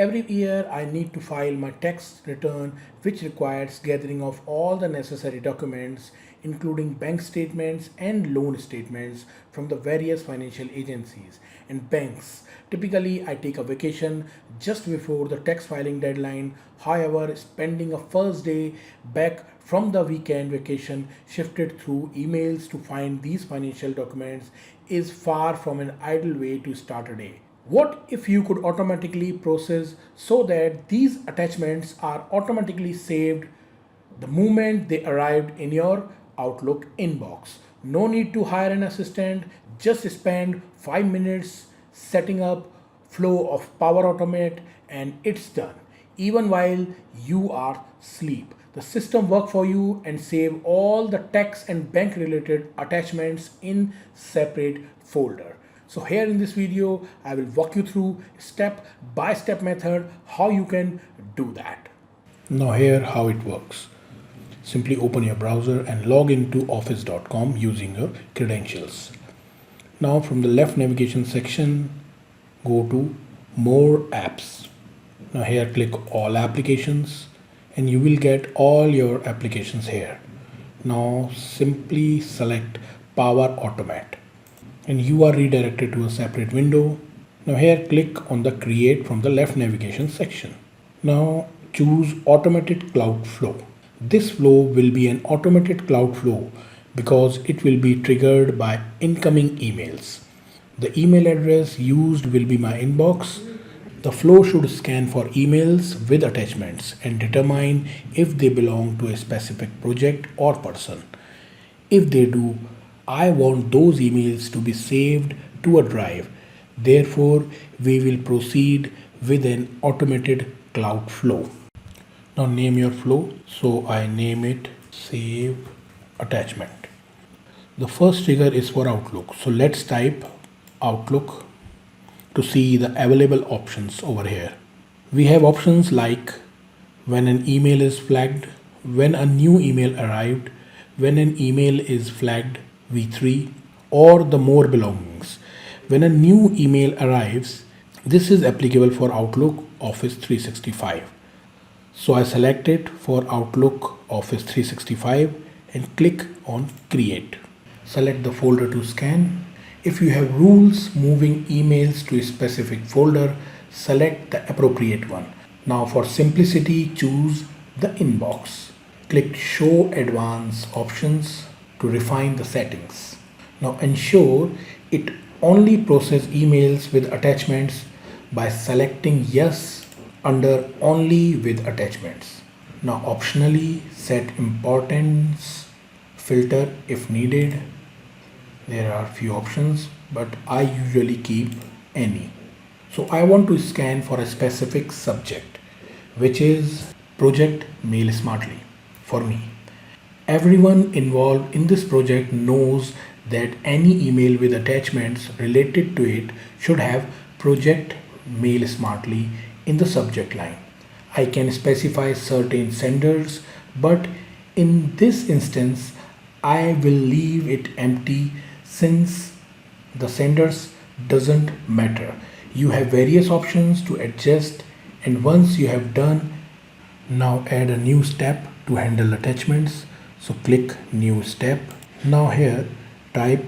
Every year I need to file my tax return, which requires gathering of all the necessary documents, including bank statements and loan statements from the various financial agencies and banks. Typically, I take a vacation just before the tax filing deadline. However, spending a first day back from the weekend vacation shifted through emails to find these financial documents is far from an ideal way to start a day. What if you could automatically process so that these attachments are automatically saved the moment they arrived in your Outlook inbox? No need to hire an assistant, just spend 5 minutes setting up flow of Power Automate and it's done. Even while you are asleep, the system work for you and save all the tax and bank related attachments in separate folder. So here in this video, I will walk you through step by step method how you can do that. Now here how it works. Simply open your browser and log into office.com using your credentials. Now from the left navigation section, go to more apps. Now here click all applications and you will get all your applications here. Now simply select Power Automate and you are redirected to a separate window. Now here click on the create from the left navigation section. Now choose automated cloud flow. This flow will be an automated cloud flow because it will be triggered by incoming emails. The email address used will be my inbox. The flow should scan for emails with attachments and determine if they belong to a specific project or person. If they do, I want those emails to be saved to a drive. Therefore, we will proceed with an automated cloud flow. Now name your flow. So I name it save attachment. The first trigger is for Outlook. So let's type Outlook to see the available options over here. We have options like when an email is flagged, when a new email arrived, when an email is flagged V3, or the more belongings. When a new email arrives, this is applicable for Outlook Office 365. So I select it for Outlook Office 365 and click on create. Select the folder to scan. If you have rules moving emails to a specific folder, select the appropriate one. Now for simplicity, choose the inbox. Click show advanced options to refine the settings. Now ensure it only process emails with attachments by selecting yes under only with attachments. Now optionally set importance filter if needed. There are few options, but I usually keep any. So I want to scan for a specific subject, which is project Mail Smartly for me. Everyone involved in this project knows that any email with attachments related to it should have project Mail Smartly in the subject line. I can specify certain senders, but in this instance, I will leave it empty since the senders doesn't matter. You have various options to adjust, and once you have done, now add a new step to handle attachments. So click new step. Now here type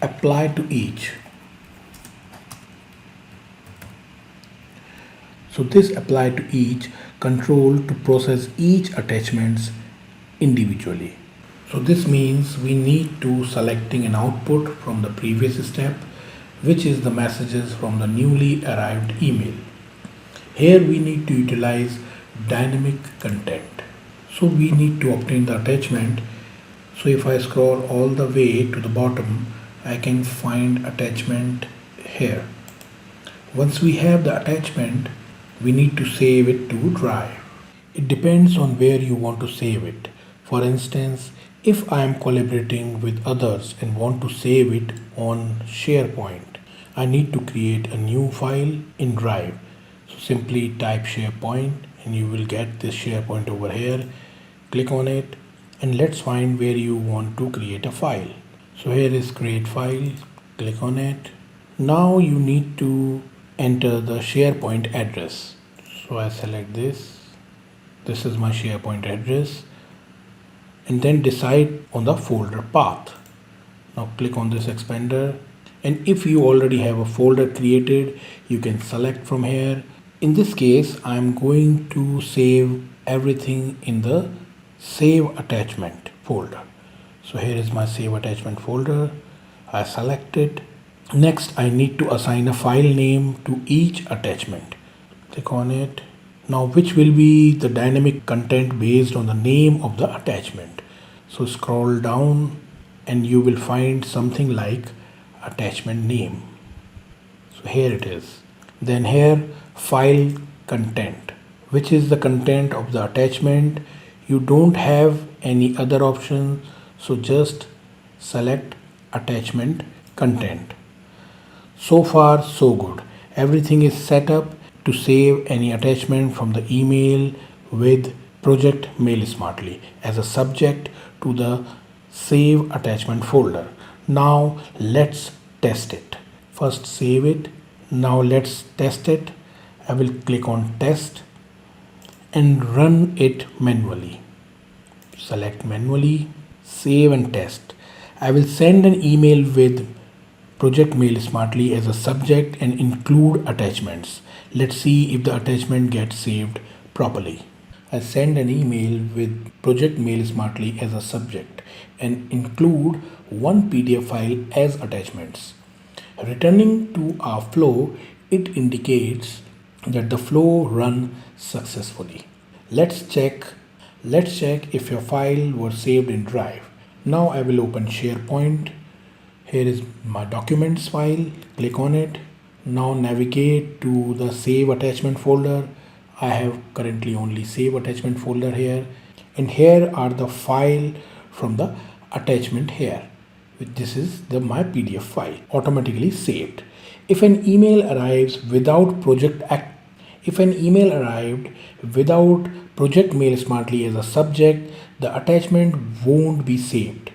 apply to each. So this apply to each control to process each attachments individually. So this means we need to selecting an output from the previous step, which is the messages from the newly arrived email. Here we need to utilize dynamic content. So we need to obtain the attachment. So if I scroll all the way to the bottom, I can find attachment here. Once we have the attachment, we need to save it to drive. It depends on where you want to save it. For instance, if I am collaborating with others and want to save it on SharePoint, I need to create a new file in Drive. So simply type SharePoint and you will get this SharePoint over here. Click on it and let's find where you want to create a file. So here is create file, click on it. Now you need to enter the SharePoint address. So I select this. This is my SharePoint address, and then decide on the folder path. Now click on this expander, and if you already have a folder created, you can select from here. In this case, I'm going to save everything in the save attachment folder. So here is my save attachment folder. I select it. Next, I need to assign a file name to each attachment. Click on it. Now, which will be the dynamic content based on the name of the attachment. So scroll down and you will find something like attachment name. So here it is. Then here file content, which is the content of the attachment. You don't have any other option, so just select attachment content. So far so good. Everything is set up to save any attachment from the email with project Mail Smartly as a subject to the save attachment folder. Now let's test it. First save it. Now let's test it. I will click on test and run it manually. Select manually, save and test. I will send an email with Project Mail Smartly as a subject and include attachments. Let's see if the attachment gets saved properly. I send an email with Project Mail Smartly as a subject and include one PDF file as attachments. Returning to our flow, it indicates that the flow run successfully. Let's check if your file was saved in Drive. Now I will open SharePoint. Here is my documents file. Click on it. Now navigate to the save attachment folder. I have currently only save attachment folder here, and here are the file from the attachment here. This is the my PDF file automatically saved. If an email arrives without if an email arrived without Project Mail Smartly as a subject, the attachment won't be saved.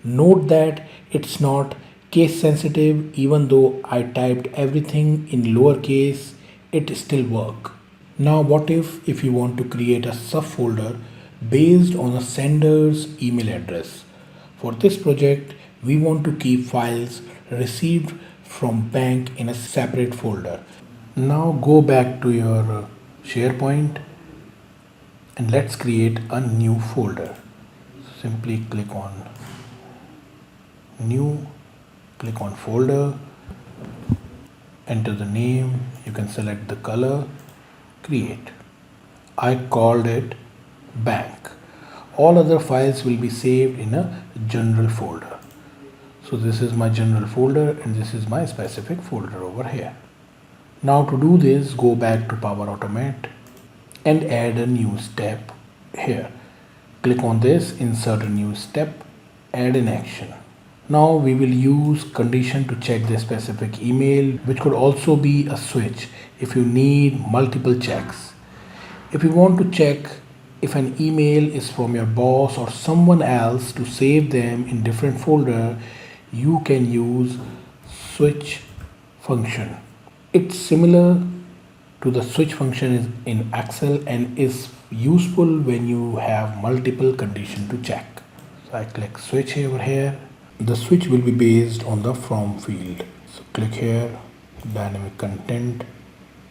Note that it's not case sensitive. Even though I typed everything in lowercase, it still work. Now what if you want to create a subfolder based on a sender's email address? For this project, we want to keep files received from bank in a separate folder. Now go back to your SharePoint and let's create a new folder. Simply click on new, click on folder, enter the name, you can select the color, create. I called it bank. All other files will be saved in a general folder. So this is my general folder and this is my specific folder over here. Now to do this, go back to Power Automate and add a new step here. Click on this, insert a new step, add an action. Now we will use condition to check the specific email, which could also be a switch if you need multiple checks. If you want to check if an email is from your boss or someone else to save them in different folder, you can use switch function. It's similar to the switch function in Excel and is useful when you have multiple conditions to check. So I click switch over here. The switch will be based on the from field. So click here, dynamic content,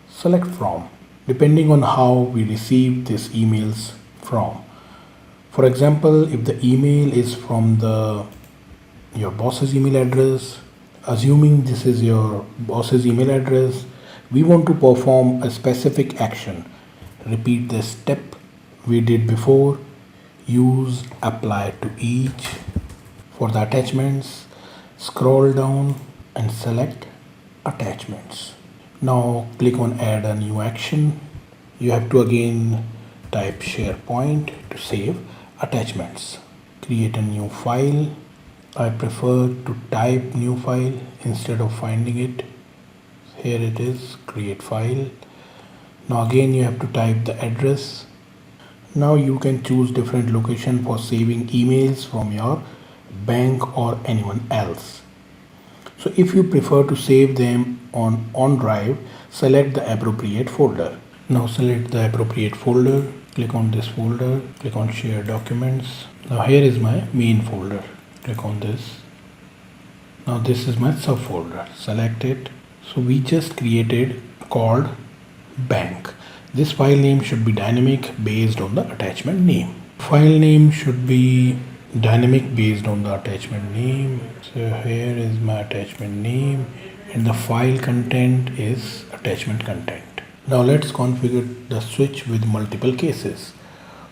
select from, depending on how we receive these emails from. For example, if the email is from your boss's email address, assuming this is your boss's email address, we want to perform a specific action. Repeat the step we did before. Use apply to each. For the attachments, scroll down and select attachments. Now click on add a new action. You have to again type SharePoint to save attachments. Create a new file. I prefer to type new file instead of finding it. Here it is, create file. Now again you have to type the address. Now you can choose different location for saving emails from your bank or anyone else. So if you prefer to save them on OneDrive, select the appropriate folder. Now select the appropriate folder, click on this folder, click on share documents. Now here is my main folder, click on this. Now this is my subfolder, select it. So we just created called bank. This file name should be dynamic based on the attachment name. File name should be dynamic based on the attachment name. So here is my attachment name and the file content is attachment content. Now let's configure the switch with multiple cases.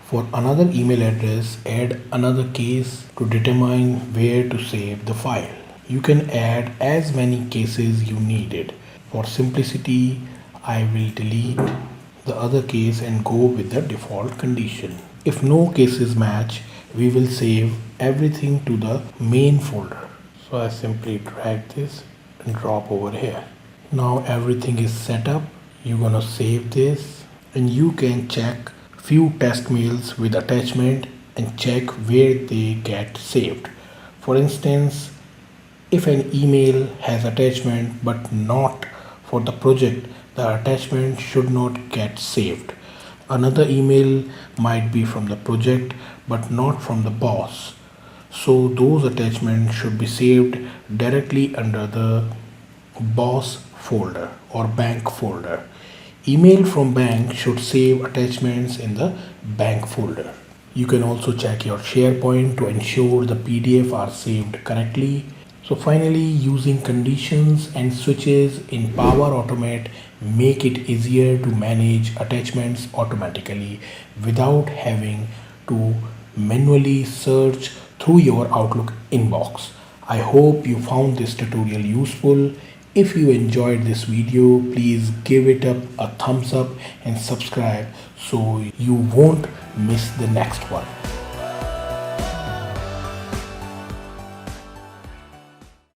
For another email address, add another case to determine where to save the file. You can add as many cases you needed. For simplicity, I will delete the other case and go with the default condition. If no cases match, we will save everything to the main folder. So I simply drag this and drop over here. Now everything is set up. You're gonna save this and you can check few test mails with attachment and check where they get saved. For instance, if an email has attachment but not for the project, the attachment should not get saved. Another email might be from the project but not from the boss. So those attachments should be saved directly under the boss folder or bank folder. Email from bank should save attachments in the bank folder. You can also check your SharePoint to ensure the PDF are saved correctly. So finally, using conditions and switches in Power Automate make it easier to manage attachments automatically without having to manually search through your Outlook inbox. I hope you found this tutorial useful. If you enjoyed this video, please give it up a thumbs up and subscribe so you won't miss the next one.